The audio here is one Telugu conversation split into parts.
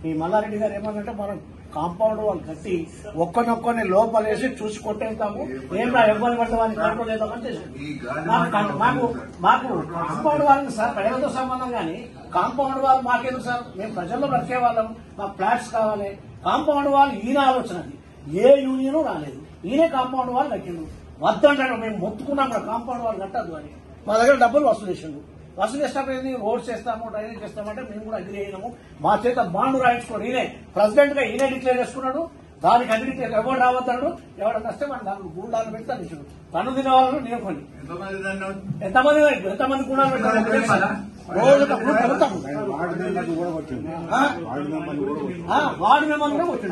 ఈ మల్లారెడ్డి గారు ఏమన్నంటే మనం కాంపౌండ్ వాళ్ళు కట్టి ఒక్కనొక్కని లోపలేసి చూసి కొట్టేస్తాము, ఏం రా ఇబ్బంది పడితే వాళ్ళని కంట్రోల్ చేద్దామని చేసాం. మాకు కాంపౌండ్ వాళ్ళకి సార్ ప్రజలతో సంబంధం కానీ కాంపౌండ్ వాళ్ళు మాకేందుకు సార్? మేము ప్రజల్లో బ్రతికే వాళ్ళం, మాకు ఫ్లాట్స్ కావాలి. కాంపౌండ్ వాళ్ళు ఈయన ఆలోచనది, ఏ యూనియన్ రాలేదు, ఈయనే కాంపౌండ్ వాళ్ళు కట్టిండు. వద్దంటాడు, మేము మొత్తుకున్నాం కదా కాంపౌండ్ వాళ్ళు కట్టద్దు అని. మా దగ్గర డబ్బులు వసూలు చేసిండు. వసూలు చేసినప్పుడు రోడ్స్ చేస్తాము, డ్రైనేజ్ చేస్తామంటే మేము కూడా అగ్రి అయినాము. మా చేత బాండ్ రాయించుకోండి, ఈయనే ప్రెసిడెంట్ గా ఈయనే డిక్లేర్ చేసుకున్నాడు. దానికి అగ్రి ఎవరు రావద్దాడు, ఎవడ కష్టం అని దానికి గూండాలు పెట్టి తను తను తినవాళ్ళను నేను కొన్ని ఎంతమంది గూండాలు పెట్టారు రోజు వార్డు మెంబర్ కూడా వచ్చింది.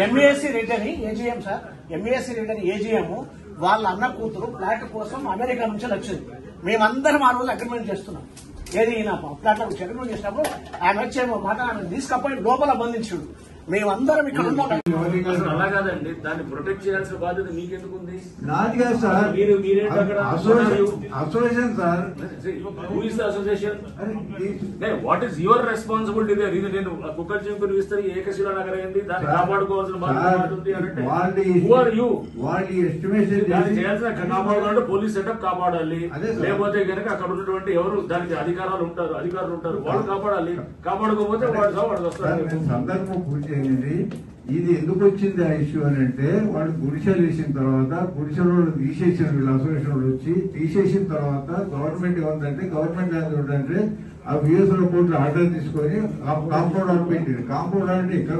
ఎంఏఎస్సీ రెడ్డి అని ఏజీఎం సార్, ఎంఏఎస్సీ రెడ్డి అని ఏజీఎం వాళ్ళ అన్న కూతురు ఫ్లాట్ కోసం అమెరికా నుంచి వచ్చింది. మేమందరం ఆ రోజు అగ్రిమెంట్ చేస్తున్నాం. ఏది నా ఫ్లాట్ లో అగ్రిమెంట్ చేసినప్పుడు ఆయన వచ్చేమో మాట ఆమె తీసుకపోయి లోపల బంధించుడు. మేమందరం ఇక్కడ ఉన్నాం. అలా కాదండి, దాన్ని ప్రొటెక్ట్ చేయాల్సిన బాధ్యత మీకెందుకు ఉంది? నాది కాదు sir, association sir. Who is the association? What is your responsibility? ఇది నేను కుక్కర్ చింపులు ఇస్తే ఏకశిలా నగర్ అయింది, దాన్ని కాపాడుకోవాల్సిన బాధ్యత ఉంది అంటే వాళ్ళ ఎస్టిమేషన్ చేయాల్సిన కాపాడాలంటే పోలీస్ సెటప్ కాపాడాలి. లేకపోతే కనుక అక్కడ ఉన్నటువంటి ఎవరు దానికి అధికారులు ఉంటారు, వాళ్ళు కాపాడాలి. కాపాడుకోకపోతే వాడు వస్తారు. సందర్భం ఇది ఎందుకు వచ్చింది ఆ ఇష్యూ అని అంటే, వాళ్ళు గుడిసెలు వేసిన తర్వాత గుడిసెలు తీసేసిన వీళ్ళు అసోసియేషన్ వచ్చి తీసేసిన తర్వాత గవర్నమెంట్ ఏమందంటే, గవర్నమెంట్ ఏంటంటే ఆ విఎస్ఓ కోర్టులో ఆర్డర్ తీసుకొని కాంపౌండ్ పెట్టింది. కాంపౌండ్ అంటే ఇక్కడ